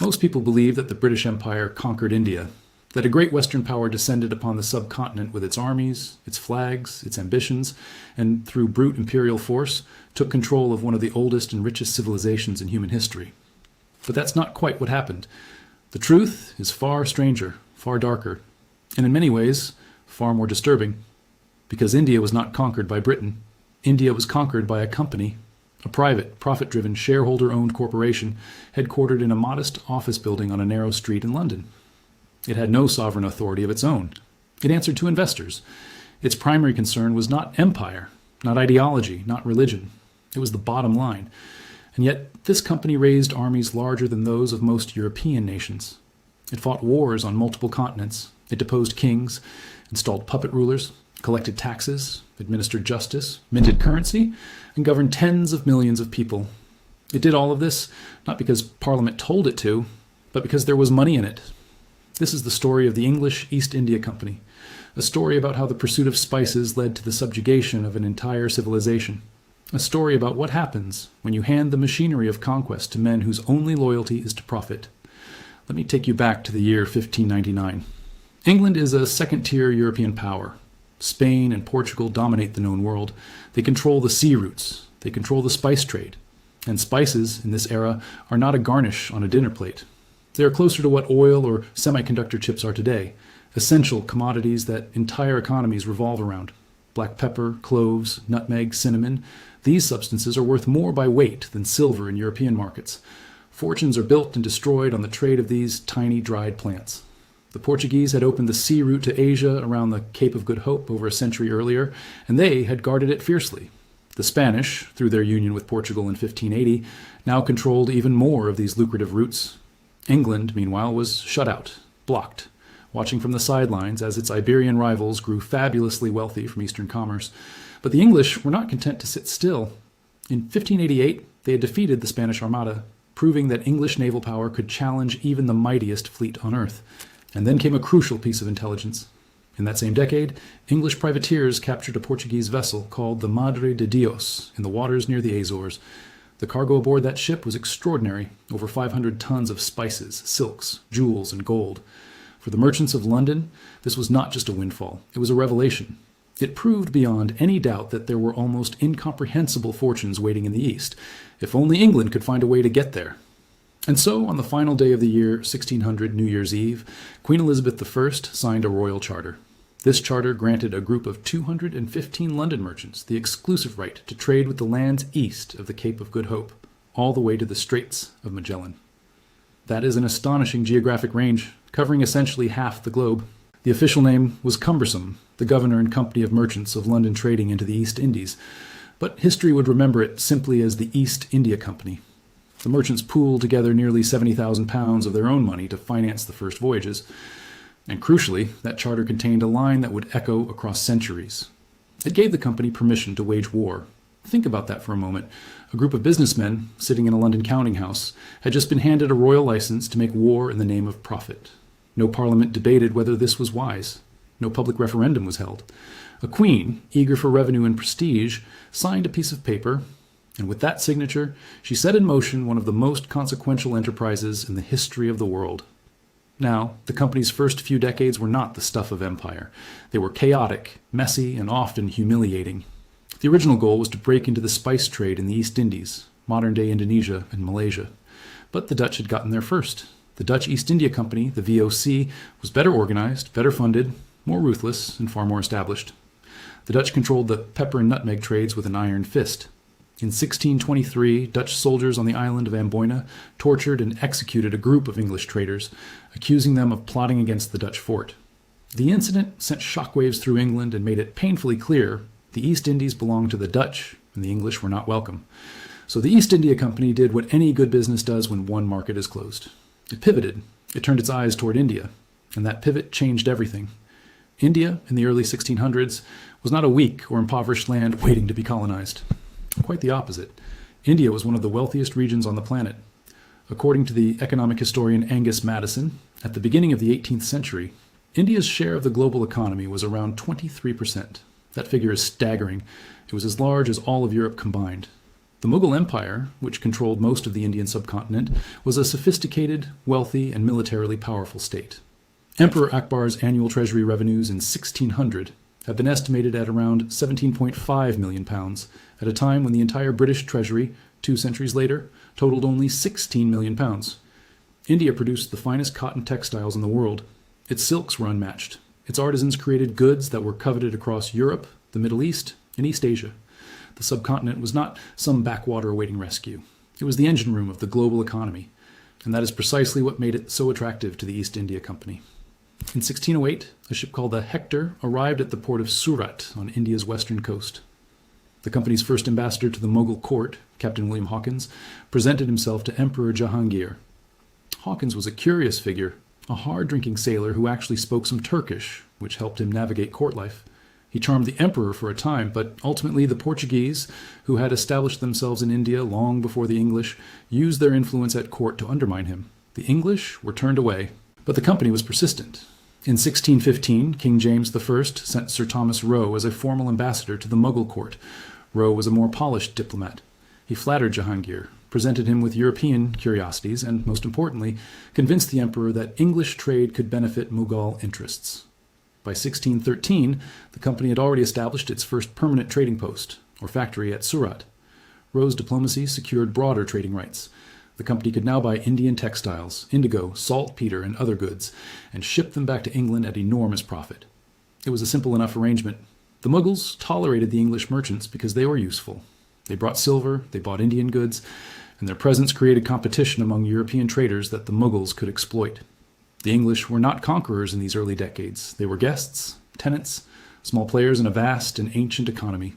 Most people believe that the British Empire conquered India, that a great Western power descended upon the subcontinent with its armies, its flags, its ambitions, and through brute imperial force took control of one of the oldest and richest civilizations in human history. But that's not quite what happened. The truth is far stranger, far darker, and in many ways, far more disturbing. Because India was not conquered by Britain. India was conquered by a company, a private, profit-driven, shareholder-owned corporation headquartered in a modest office building on a narrow street in London. It had no sovereign authority of its own. It answered to investors. Its primary concern was not empire, not ideology, not religion. It was the bottom line. And yet, this company raised armies larger than those of most European nations. It fought wars on multiple continents. It deposed kings, installed puppet rulers, collected taxes, administered justice, minted currency, and governed tens of millions of people. It did all of this not because Parliament told it to, but because there was money in it. This is the story of the English East India Company, a story about how the pursuit of spices led to the subjugation of an entire civilization, a story about what happens when you hand the machinery of conquest to men whose only loyalty is to profit. Let me take you back to the year 1599. England is a second-tier European power. Spain and Portugal dominate the known world. They control the sea routes. They control the spice trade. And spices, in this era, are not a garnish on a dinner plate. They are closer to what oil or semiconductor chips are today, essential commodities that entire economies revolve around. Black pepper, cloves, nutmeg, cinnamon. These substances are worth more by weight than silver in European markets. Fortunes are built and destroyed on the trade of these tiny dried plants. The Portuguese had opened the sea route to Asia around the Cape of Good Hope over a century earlier, and they had guarded it fiercely. The Spanish, through their union with Portugal in 1580, now controlled even more of these lucrative routes. England, meanwhile, was shut out, blocked, watching from the sidelines as its Iberian rivals grew fabulously wealthy from Eastern commerce. But the English were not content to sit still. In 1588, they had defeated the Spanish Armada, proving that English naval power could challenge even the mightiest fleet on earth. And then came a crucial piece of intelligence. In that same decade, English privateers captured a Portuguese vessel called the Madre de Dios in the waters near the Azores. The cargo aboard that ship was extraordinary, over 500 tons of spices, silks, jewels, and gold. For the merchants of London, this was not just a windfall, it was a revelation. It proved beyond any doubt that there were almost incomprehensible fortunes waiting in the East, if only England could find a way to get there. And so, on the final day of the year 1600, New Year's Eve, Queen Elizabeth I signed a royal charter. This charter granted a group of 215 London merchants the exclusive right to trade with the lands east of the Cape of Good Hope, all the way to the Straits of Magellan. That is an astonishing geographic range, covering essentially half the globe. The official name was Cumbersome, the governor and company of merchants of London trading into the East Indies, but history would remember it simply as the East India Company. The merchants pooled together nearly £70,000 of their own money to finance the first voyages. And crucially, that charter contained a line that would echo across centuries. It gave the company permission to wage war. Think about that for a moment. A group of businessmen, sitting in a London counting house, had just been handed a royal license to make war in the name of profit. No parliament debated whether this was wise. No public referendum was held. A queen, eager for revenue and prestige, signed a piece of paper, and with that signature, she set in motion one of the most consequential enterprises in the history of the world. Now, the company's first few decades were not the stuff of empire. They were chaotic, messy, and often humiliating. The original goal was to break into the spice trade in the East Indies, modern-day Indonesia and Malaysia. But the Dutch had gotten there first. The Dutch East India Company, the VOC, was better organized, better funded, more ruthless, and far more established. The Dutch controlled the pepper and nutmeg trades with an iron fist. In 1623, Dutch soldiers on the island of Amboina tortured and executed a group of English traders, accusing them of plotting against the Dutch fort. The incident sent shockwaves through England and made it painfully clear the East Indies belonged to the Dutch, and the English were not welcome. So the East India Company did what any good business does when one market is closed. It pivoted. It turned its eyes toward India, and that pivot changed everything. India, in the early 1600s, was not a weak or impoverished land waiting to be colonized. Quite the opposite. India was one of the wealthiest regions on the planet. According to the economic historian Angus Maddison, at the beginning of the 18th century, India's share of the global economy was around 23%. That figure is staggering. It was as large as all of Europe combined. The Mughal Empire, which controlled most of the Indian subcontinent, was a sophisticated, wealthy, and militarily powerful state. Emperor Akbar's annual treasury revenues in 1600 have been estimated at around £17.5 million, at a time when the entire British treasury, 2 centuries later, totaled only £16 million. India produced the finest cotton textiles in the world. Its silks were unmatched. Its artisans created goods that were coveted across Europe, the Middle East, and East Asia. The subcontinent was not some backwater awaiting rescue. It was the engine room of the global economy, and that is precisely what made it so attractive to the East India Company. In 1608, a ship called the Hector arrived at the port of Surat on India's western coast. The company's first ambassador to the Mughal court, Captain William Hawkins, presented himself to Emperor Jahangir. Hawkins was a curious figure, a hard-drinking sailor who actually spoke some Turkish, which helped him navigate court life. He charmed the emperor for a time, but ultimately the Portuguese, who had established themselves in India long before the English, used their influence at court to undermine him. The English were turned away, but the company was persistent. In 1615, King James I sent Sir Thomas Roe as a formal ambassador to the Mughal court. Roe was a more polished diplomat. He flattered Jahangir, presented him with European curiosities, and, most importantly, convinced the emperor that English trade could benefit Mughal interests. By 1613, the company had already established its first permanent trading post, or factory, at Surat. Roe's diplomacy secured broader trading rights. The company could now buy Indian textiles, indigo, saltpeter, and other goods, and ship them back to England at enormous profit. It was a simple enough arrangement. The Mughals tolerated the English merchants because they were useful. They brought silver, they bought Indian goods, and their presence created competition among European traders that the Mughals could exploit. The English were not conquerors in these early decades. They were guests, tenants, small players in a vast and ancient economy.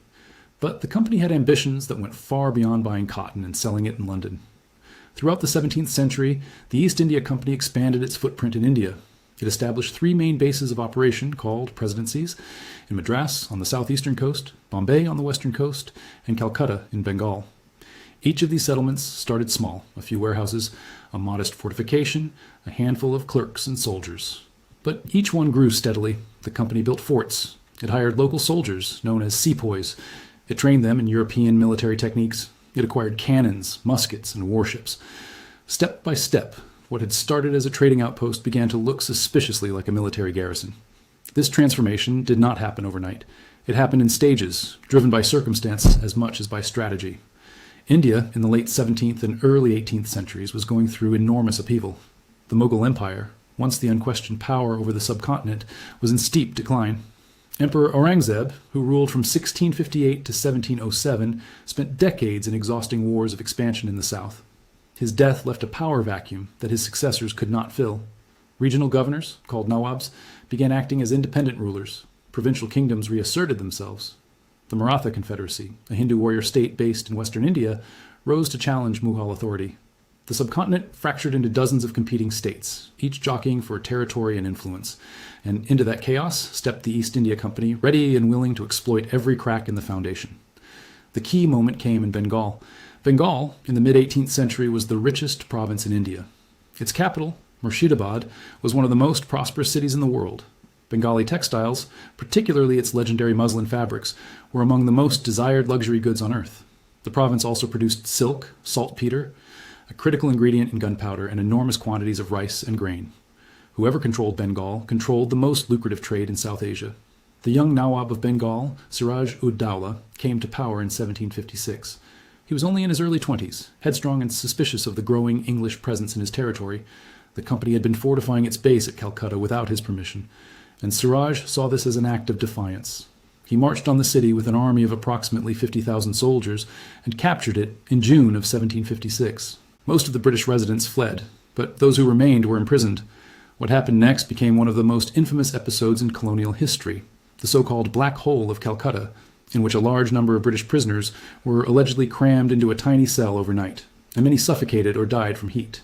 But the company had ambitions that went far beyond buying cotton and selling it in London. Throughout the 17th century, the East India Company expanded its footprint in India. It established 3 main bases of operation called presidencies in Madras on the southeastern coast, Bombay on the western coast, and Calcutta in Bengal. Each of these settlements started small, a few warehouses, a modest fortification, a handful of clerks and soldiers. But each one grew steadily. The company built forts. It hired local soldiers, known as sepoys. It trained them in European military techniques. It acquired cannons, muskets, and warships. Step by step, what had started as a trading outpost began to look suspiciously like a military garrison. This transformation did not happen overnight. It happened in stages, driven by circumstance as much as by strategy. India, in the late 17th and early 18th centuries, was going through enormous upheaval. The Mughal Empire, once the unquestioned power over the subcontinent, was in steep decline. Emperor Aurangzeb, who ruled from 1658 to 1707, spent decades in exhausting wars of expansion in the south. His death left a power vacuum that his successors could not fill. Regional governors, called Nawabs, began acting as independent rulers. Provincial kingdoms reasserted themselves. The Maratha Confederacy, a Hindu warrior state based in western India, rose to challenge Mughal authority. The subcontinent fractured into dozens of competing states, each jockeying for territory and influence. And into that chaos stepped the East India Company, ready and willing to exploit every crack in the foundation. The key moment came in Bengal. Bengal, in the mid-18th century, was the richest province in India. Its capital, Murshidabad, was one of the most prosperous cities in the world. Bengali textiles, particularly its legendary muslin fabrics, were among the most desired luxury goods on earth. The province also produced silk, saltpeter, a critical ingredient in gunpowder, and enormous quantities of rice and grain. Whoever controlled Bengal controlled the most lucrative trade in South Asia. The young Nawab of Bengal, Siraj-ud-Dowlah, came to power in 1756. He was only in his early 20s, headstrong and suspicious of the growing English presence in his territory. The company had been fortifying its base at Calcutta without his permission, and Siraj saw this as an act of defiance. He marched on the city with an army of approximately 50,000 soldiers and captured it in June of 1756. Most of the British residents fled, but those who remained were imprisoned. What happened next became one of the most infamous episodes in colonial history, the so-called Black Hole of Calcutta, in which a large number of British prisoners were allegedly crammed into a tiny cell overnight, and many suffocated or died from heat.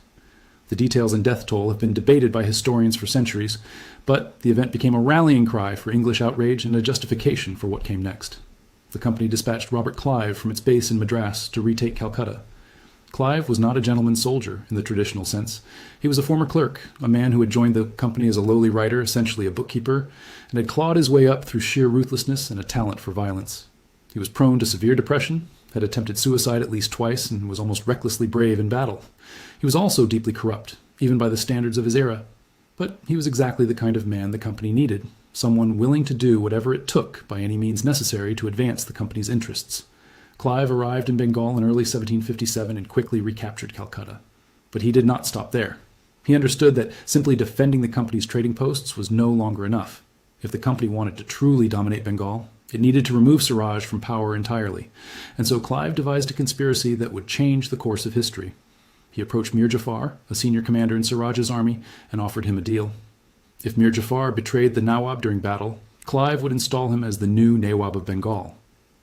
The details and death toll have been debated by historians for centuries, but the event became a rallying cry for English outrage and a justification for what came next. The company dispatched Robert Clive from its base in Madras to retake Calcutta. Clive was not a gentleman soldier in the traditional sense. He was a former clerk, a man who had joined the company as a lowly writer, essentially a bookkeeper, and had clawed his way up through sheer ruthlessness and a talent for violence. He was prone to severe depression had attempted suicide at least twice, and was almost recklessly brave in battle. He was also deeply corrupt, even by the standards of his era. But he was exactly the kind of man the company needed, someone willing to do whatever it took by any means necessary to advance the company's interests. Clive arrived in Bengal in early 1757 and quickly recaptured Calcutta. But he did not stop there. He understood that simply defending the company's trading posts was no longer enough. If the company wanted to truly dominate Bengal, it needed to remove Siraj from power entirely, and so Clive devised a conspiracy that would change the course of history. He approached Mir Jafar, a senior commander in Siraj's army, and offered him a deal. If Mir Jafar betrayed the Nawab during battle, Clive would install him as the new Nawab of Bengal.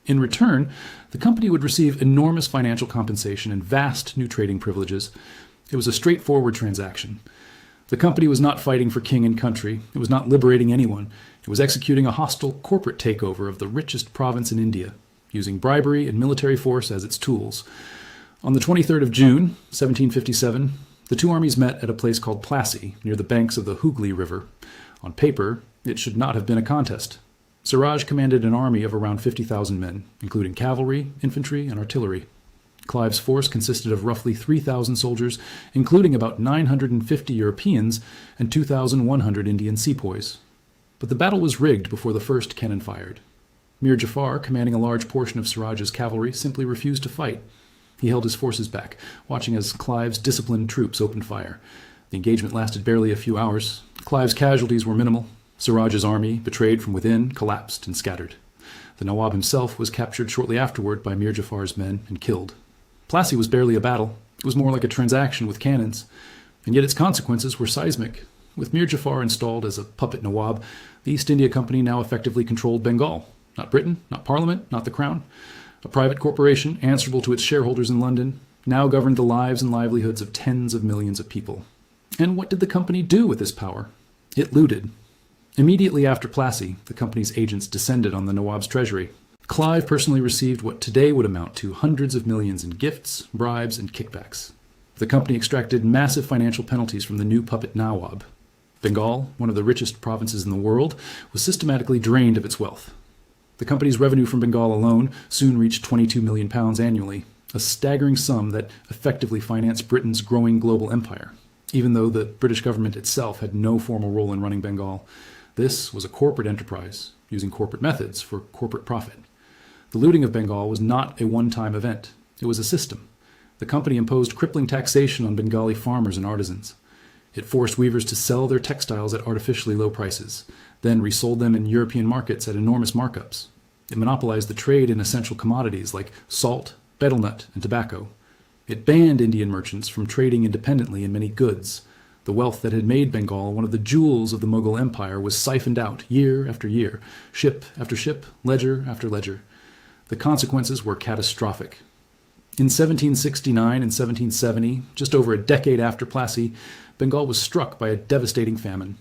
In return, the company would receive enormous financial compensation and vast new trading privileges. It was a straightforward transaction. The company was not fighting for king and country. It was not liberating anyone. It was executing a hostile corporate takeover of the richest province in India, using bribery and military force as its tools. On the 23rd of June, 1757, the two armies met at a place called Plassey, near the banks of the Hooghly River. On paper, it should not have been a contest. Siraj commanded an army of around 50,000 men, including cavalry, infantry, and artillery. Clive's force consisted of roughly 3,000 soldiers, including about 950 Europeans and 2,100 Indian sepoys. But the battle was rigged before the first cannon fired. Mir Jafar, commanding a large portion of Siraj's cavalry, simply refused to fight. He held his forces back, watching as Clive's disciplined troops opened fire. The engagement lasted barely a few hours. Clive's casualties were minimal. Siraj's army, betrayed from within, collapsed and scattered. The Nawab himself was captured shortly afterward by Mir Jafar's men and killed. Plassey was barely a battle. It was more like a transaction with cannons. And yet its consequences were seismic. With Mir Jafar installed as a puppet Nawab, the East India Company now effectively controlled Bengal. Not Britain, not Parliament, not the Crown. A private corporation, answerable to its shareholders in London, now governed the lives and livelihoods of tens of millions of people. And what did the company do with this power? It looted. Immediately after Plassey, the company's agents descended on the Nawab's treasury. Clive personally received what today would amount to hundreds of millions in gifts, bribes, and kickbacks. The company extracted massive financial penalties from the new puppet Nawab. Bengal, one of the richest provinces in the world, was systematically drained of its wealth. The company's revenue from Bengal alone soon reached £22 million annually, a staggering sum that effectively financed Britain's growing global empire. Even though the British government itself had no formal role in running Bengal, this was a corporate enterprise, using corporate methods for corporate profit. The looting of Bengal was not a one-time event. It was a system. The company imposed crippling taxation on Bengali farmers and artisans. It forced weavers to sell their textiles at artificially low prices, then resold them in European markets at enormous markups. It monopolized the trade in essential commodities like salt, betel nut, and tobacco. It banned Indian merchants from trading independently in many goods. The wealth that had made Bengal one of the jewels of the Mughal Empire was siphoned out year after year, ship after ship, ledger after ledger. The consequences were catastrophic. In 1769 and 1770, just over a decade after Plassey, Bengal was struck by a devastating famine.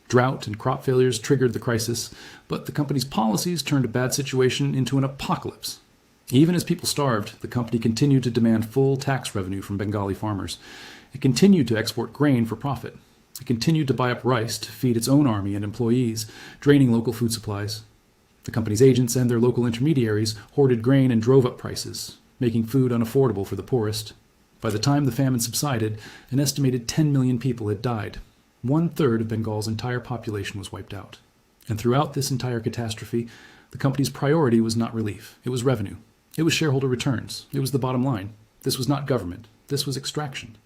Drought and crop failures triggered the crisis, but the company's policies turned a bad situation into an apocalypse. Even as people starved, the company continued to demand full tax revenue from Bengali farmers. It continued to export grain for profit. It continued to buy up rice to feed its own army and employees, draining local food supplies. The company's agents and their local intermediaries hoarded grain and drove up prices, making food unaffordable for the poorest. By the time the famine subsided, an estimated 10 million people had died. 1/3 of Bengal's entire population was wiped out. And throughout this entire catastrophe, the company's priority was not relief. It was revenue. It was shareholder returns. It was the bottom line. This was not government. This was extraction.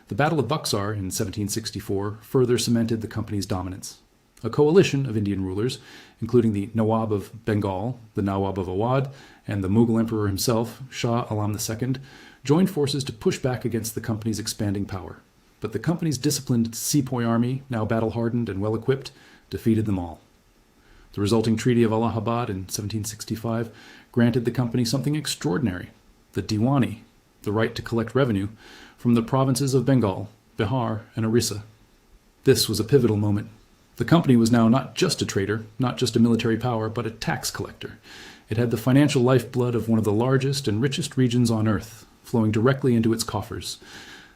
The Battle of Buxar in 1764 further cemented the company's dominance. A coalition of Indian rulers, including the Nawab of Bengal, the Nawab of Awadh, and the Mughal emperor himself, Shah Alam II, joined forces to push back against the company's expanding power. But the company's disciplined sepoy army, now battle-hardened and well-equipped, defeated them all. The resulting Treaty of Allahabad in 1765 granted the company something extraordinary, the Diwani, the right to collect revenue from the provinces of Bengal, Bihar, and Orissa. This was a pivotal moment. The company was now not just a trader, not just a military power, but a tax collector. It had the financial lifeblood of one of the largest and richest regions on earth, flowing directly into its coffers.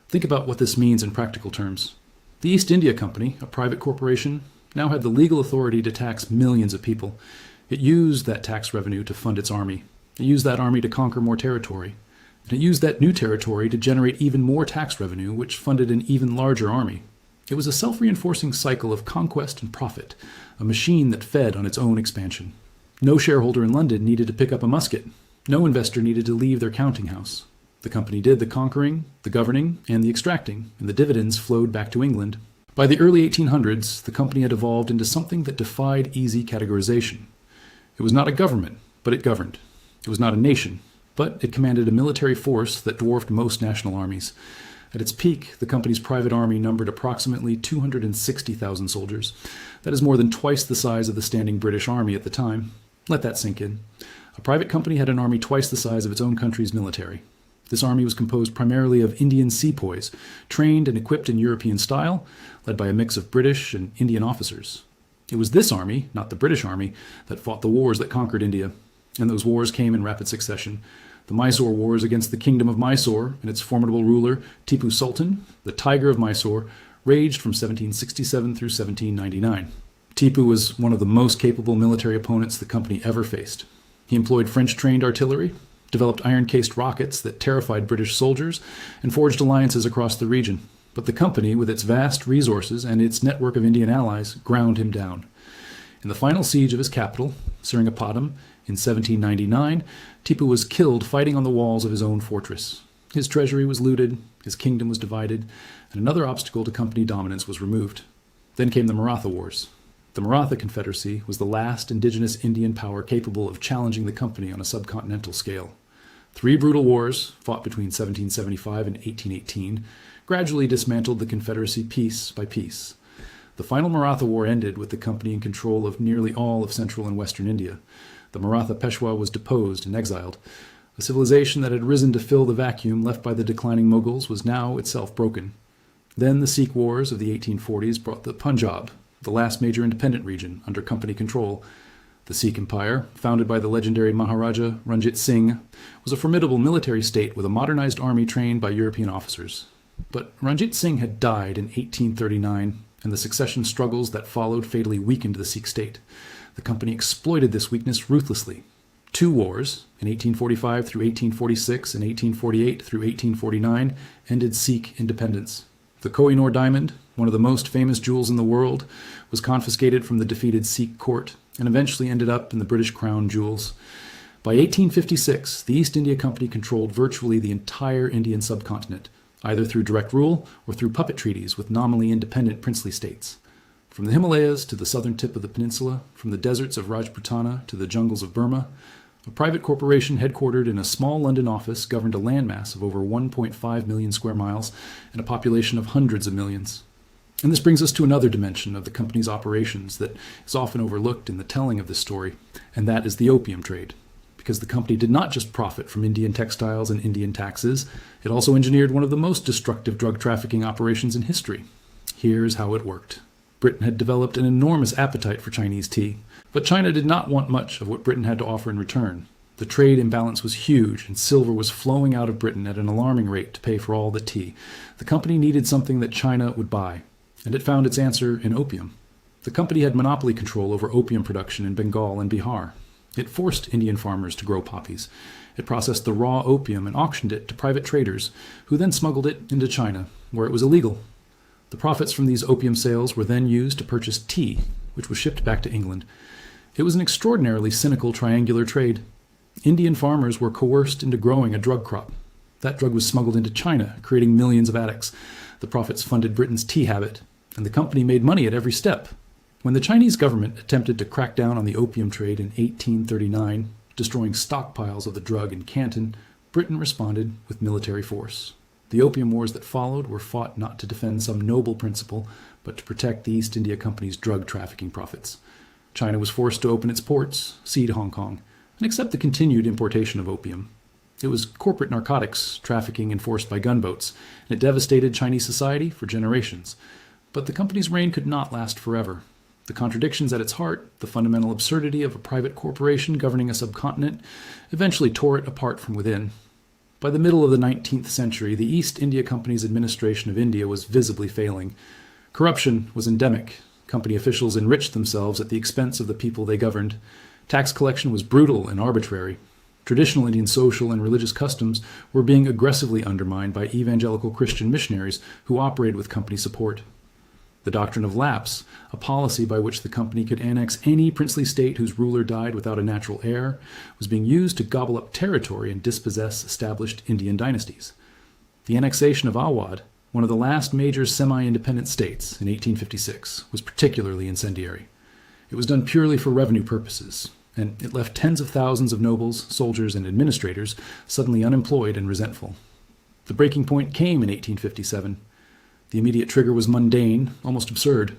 Think about what this means in practical terms. The East India Company, a private corporation, now had the legal authority to tax millions of people. It used that tax revenue to fund its army. It used that army to conquer more territory. And it used that new territory to generate even more tax revenue, which funded an even larger army. It was a self-reinforcing cycle of conquest and profit, a machine that fed on its own expansion. No shareholder in London needed to pick up a musket. No investor needed to leave their counting house. The company did the conquering, the governing, and the extracting, and the dividends flowed back to England. By the early 1800s, the company had evolved into something that defied easy categorization. It was not a government, but it governed. It was not a nation, but it commanded a military force that dwarfed most national armies. At its peak, the company's private army numbered approximately 260,000 soldiers. That is more than twice the size of the standing British army at the time. Let that sink in. A private company had an army twice the size of its own country's military. This army was composed primarily of Indian sepoys, trained and equipped in European style, led by a mix of British and Indian officers. It was this army, not the British army, that fought the wars that conquered India. And those wars came in rapid succession. The Mysore Wars against the Kingdom of Mysore and its formidable ruler, Tipu Sultan, the Tiger of Mysore, raged from 1767 through 1799. Tipu was one of the most capable military opponents the company ever faced. He employed French-trained artillery, developed iron-cased rockets that terrified British soldiers, and forged alliances across the region. But the company, with its vast resources and its network of Indian allies, ground him down. In the final siege of his capital, Seringapatam, in 1799, Tipu was killed fighting on the walls of his own fortress. His treasury was looted, his kingdom was divided, and another obstacle to company dominance was removed. Then came the Maratha Wars. The Maratha Confederacy was the last indigenous Indian power capable of challenging the company on a subcontinental scale. 3 brutal wars, fought between 1775 and 1818, gradually dismantled the Confederacy piece by piece. The final Maratha War ended with the company in control of nearly all of central and western India. The Maratha Peshwa was deposed and exiled. A civilization that had risen to fill the vacuum left by the declining Mughals was now itself broken. Then the Sikh Wars of the 1840s brought the Punjab, the last major independent region, under company control. The Sikh Empire, founded by the legendary Maharaja Ranjit Singh, was a formidable military state with a modernized army trained by European officers. But Ranjit Singh had died in 1839, and the succession struggles that followed fatally weakened the Sikh state. The company exploited this weakness ruthlessly. 2 wars, in 1845 through 1846 and 1848 through 1849, ended Sikh independence. The Koh-i-Noor diamond, one of the most famous jewels in the world, was confiscated from the defeated Sikh court and eventually ended up in the British Crown jewels. By 1856, the East India Company controlled virtually the entire Indian subcontinent, either through direct rule or through puppet treaties with nominally independent princely states. From the Himalayas to the southern tip of the peninsula, from the deserts of Rajputana to the jungles of Burma, a private corporation headquartered in a small London office governed a landmass of over 1.5 million square miles and a population of hundreds of millions. And this brings us to another dimension of the company's operations that is often overlooked in the telling of this story, and that is the opium trade. Because the company did not just profit from Indian textiles and Indian taxes, it also engineered one of the most destructive drug trafficking operations in history. Here's how it worked. Britain had developed an enormous appetite for Chinese tea, but China did not want much of what Britain had to offer in return. The trade imbalance was huge, and silver was flowing out of Britain at an alarming rate to pay for all the tea. The company needed something that China would buy, and it found its answer in opium. The company had monopoly control over opium production in Bengal and Bihar. It forced Indian farmers to grow poppies. It processed the raw opium and auctioned it to private traders, who then smuggled it into China, where it was illegal. The profits from these opium sales were then used to purchase tea, which was shipped back to England. It was an extraordinarily cynical triangular trade. Indian farmers were coerced into growing a drug crop. That drug was smuggled into China, creating millions of addicts. The profits funded Britain's tea habit, and the company made money at every step. When the Chinese government attempted to crack down on the opium trade in 1839, destroying stockpiles of the drug in Canton, Britain responded with military force. The Opium Wars that followed were fought not to defend some noble principle, but to protect the East India Company's drug trafficking profits. China was forced to open its ports, cede Hong Kong, and accept the continued importation of opium. It was corporate narcotics trafficking enforced by gunboats, and it devastated Chinese society for generations. But the company's reign could not last forever. The contradictions at its heart, the fundamental absurdity of a private corporation governing a subcontinent, eventually tore it apart from within. By the middle of the 19th century, the East India Company's administration of India was visibly failing. Corruption was endemic. Company officials enriched themselves at the expense of the people they governed. Tax collection was brutal and arbitrary. Traditional Indian social and religious customs were being aggressively undermined by evangelical Christian missionaries who operated with company support. The doctrine of lapse, a policy by which the company could annex any princely state whose ruler died without a natural heir, was being used to gobble up territory and dispossess established Indian dynasties. The annexation of Awadh, one of the last major semi-independent states, in 1856, was particularly incendiary. It was done purely for revenue purposes, and it left tens of thousands of nobles, soldiers, and administrators suddenly unemployed and resentful. The breaking point came in 1857. The immediate trigger was mundane, almost absurd.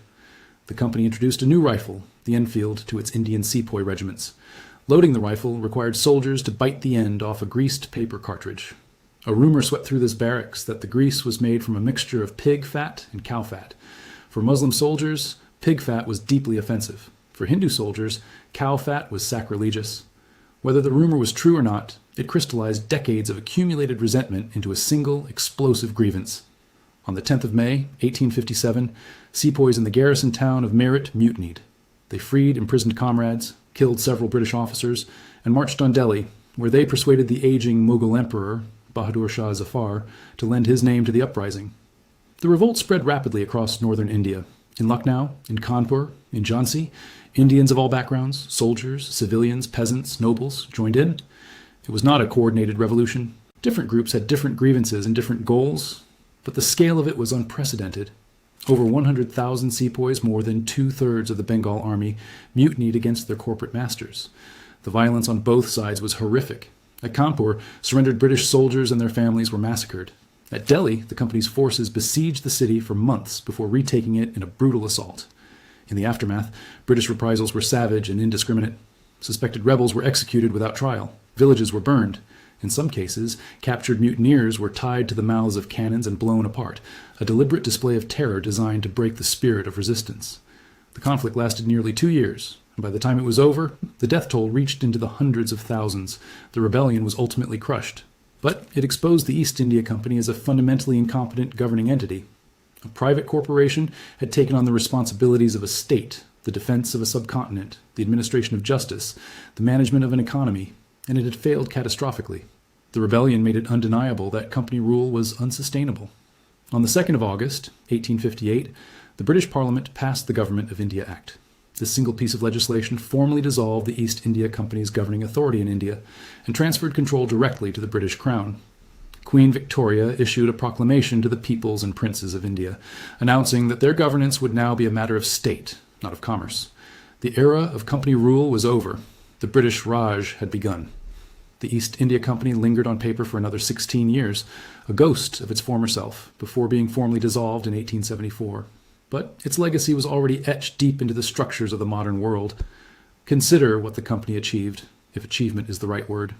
The company introduced a new rifle, the Enfield, to its Indian sepoy regiments. Loading the rifle required soldiers to bite the end off a greased paper cartridge. A rumor swept through this barracks that the grease was made from a mixture of pig fat and cow fat. For Muslim soldiers, pig fat was deeply offensive. For Hindu soldiers, cow fat was sacrilegious. Whether the rumor was true or not, it crystallized decades of accumulated resentment into a single, explosive grievance. On the 10th of May, 1857, sepoys in the garrison town of Meerut mutinied. They freed imprisoned comrades, killed several British officers, and marched on Delhi, where they persuaded the aging Mughal emperor, Bahadur Shah Zafar, to lend his name to the uprising. The revolt spread rapidly across northern India. In Lucknow, in Kanpur, in Jhansi, Indians of all backgrounds, soldiers, civilians, peasants, nobles, joined in. It was not a coordinated revolution. Different groups had different grievances and different goals, but the scale of it was unprecedented. Over 100,000 sepoys, more than two-thirds of the Bengal army, mutinied against their corporate masters. The violence on both sides was horrific. At Kanpur, surrendered British soldiers and their families were massacred. At Delhi, the company's forces besieged the city for months before retaking it in a brutal assault. In the aftermath, British reprisals were savage and indiscriminate. Suspected rebels were executed without trial. Villages were burned. In some cases, captured mutineers were tied to the mouths of cannons and blown apart, a deliberate display of terror designed to break the spirit of resistance. The conflict lasted nearly 2 years, and by the time it was over, the death toll reached into the hundreds of thousands. The rebellion was ultimately crushed. But it exposed the East India Company as a fundamentally incompetent governing entity. A private corporation had taken on the responsibilities of a state, the defense of a subcontinent, the administration of justice, the management of an economy, and it had failed catastrophically. The rebellion made it undeniable that company rule was unsustainable. On the 2nd of August, 1858, the British Parliament passed the Government of India Act. This single piece of legislation formally dissolved the East India Company's governing authority in India and transferred control directly to the British Crown. Queen Victoria issued a proclamation to the peoples and princes of India, announcing that their governance would now be a matter of state, not of commerce. The era of company rule was over. The British Raj had begun. The East India Company lingered on paper for another 16 years, a ghost of its former self, before being formally dissolved in 1874. But its legacy was already etched deep into the structures of the modern world. Consider what the company achieved, if achievement is the right word.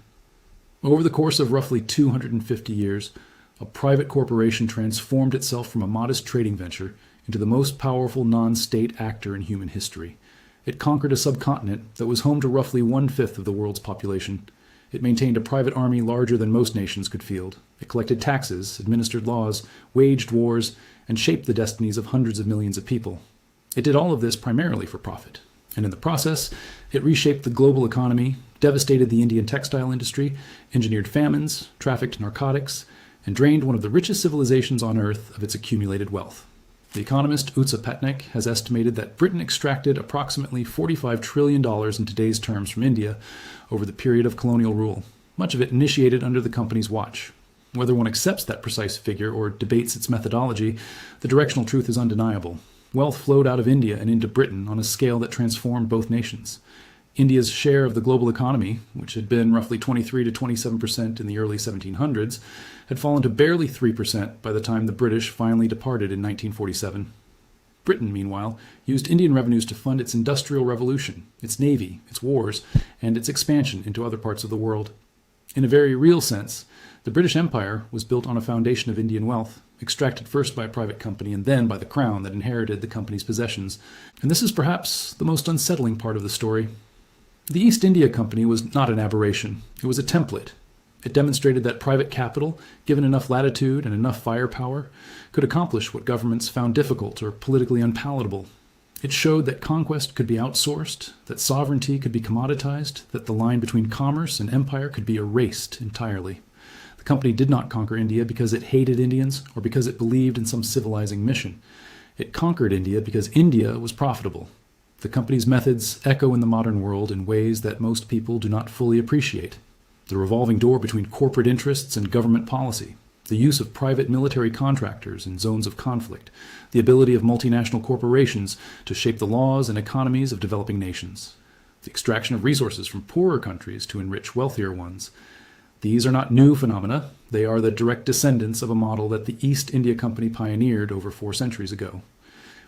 Over the course of roughly 250 years, a private corporation transformed itself from a modest trading venture into the most powerful non-state actor in human history. It conquered a subcontinent that was home to roughly 1/5 of the world's population. It maintained a private army larger than most nations could field. It collected taxes, administered laws, waged wars, and shaped the destinies of hundreds of millions of people. It did all of this primarily for profit. And in the process, it reshaped the global economy, devastated the Indian textile industry, engineered famines, trafficked narcotics, and drained one of the richest civilizations on earth of its accumulated wealth. The economist Utsa Patnaik has estimated that Britain extracted approximately $45 trillion in today's terms from India over the period of colonial rule, much of it initiated under the company's watch. Whether one accepts that precise figure or debates its methodology, the directional truth is undeniable. Wealth flowed out of India and into Britain on a scale that transformed both nations. India's share of the global economy, which had been roughly 23 to 27% in the early 1700s, had fallen to barely 3% by the time the British finally departed in 1947. Britain, meanwhile, used Indian revenues to fund its industrial revolution, its navy, its wars, and its expansion into other parts of the world. In a very real sense, the British Empire was built on a foundation of Indian wealth, extracted first by a private company and then by the Crown that inherited the company's possessions. And this is perhaps the most unsettling part of the story. The East India Company was not an aberration. It was a template. It demonstrated that private capital, given enough latitude and enough firepower, could accomplish what governments found difficult or politically unpalatable. It showed that conquest could be outsourced, that sovereignty could be commoditized, that the line between commerce and empire could be erased entirely. The company did not conquer India because it hated Indians or because it believed in some civilizing mission. It conquered India because India was profitable. The company's methods echo in the modern world in ways that most people do not fully appreciate. The revolving door between corporate interests and government policy, the use of private military contractors in zones of conflict, the ability of multinational corporations to shape the laws and economies of developing nations, the extraction of resources from poorer countries to enrich wealthier ones. These are not new phenomena. They are the direct descendants of a model that the East India Company pioneered over 4 centuries ago.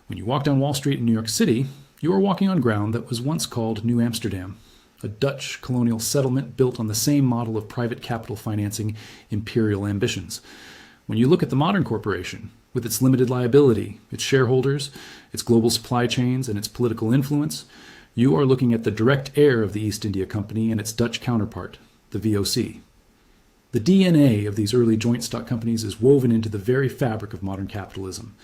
When you walk down Wall Street in New York City, you are walking on ground that was once called New Amsterdam, a Dutch colonial settlement built on the same model of private capital financing imperial ambitions. When you look at the modern corporation, with its limited liability, its shareholders, its global supply chains, and its political influence, you are looking at the direct heir of the East India Company and its Dutch counterpart, the VOC. The DNA of these early joint stock companies is woven into the very fabric of modern capitalism.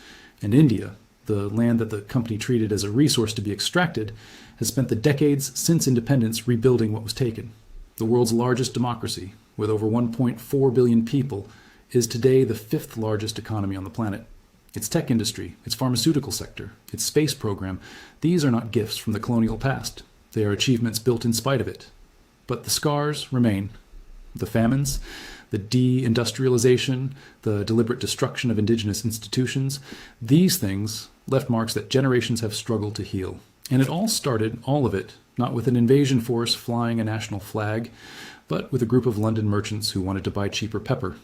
And India, the land that the company treated as a resource to be extracted, has spent the decades since independence rebuilding what was taken. The world's largest democracy, with over 1.4 billion people, is today the 5th largest economy on the planet. Its tech industry, its pharmaceutical sector, its space program, these are not gifts from the colonial past. They are achievements built in spite of it. But the scars remain. The famines, the deindustrialization, the deliberate destruction of indigenous institutions, these things left marks that generations have struggled to heal. And it all started, all of it, not with an invasion force flying a national flag, but with a group of London merchants who wanted to buy cheaper pepper.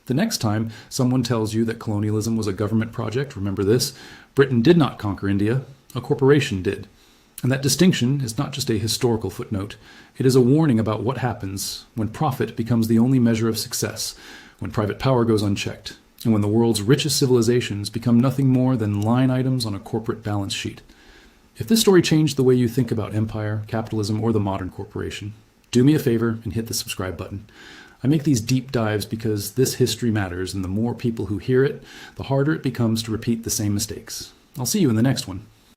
The next time someone tells you that colonialism was a government project, remember this: Britain did not conquer India, a corporation did. And that distinction is not just a historical footnote. It is a warning about what happens when profit becomes the only measure of success, when private power goes unchecked, and when the world's richest civilizations become nothing more than line items on a corporate balance sheet. If this story changed the way you think about empire, capitalism, or the modern corporation, do me a favor and hit the subscribe button. I make these deep dives because this history matters, and the more people who hear it, the harder it becomes to repeat the same mistakes. I'll see you in the next one.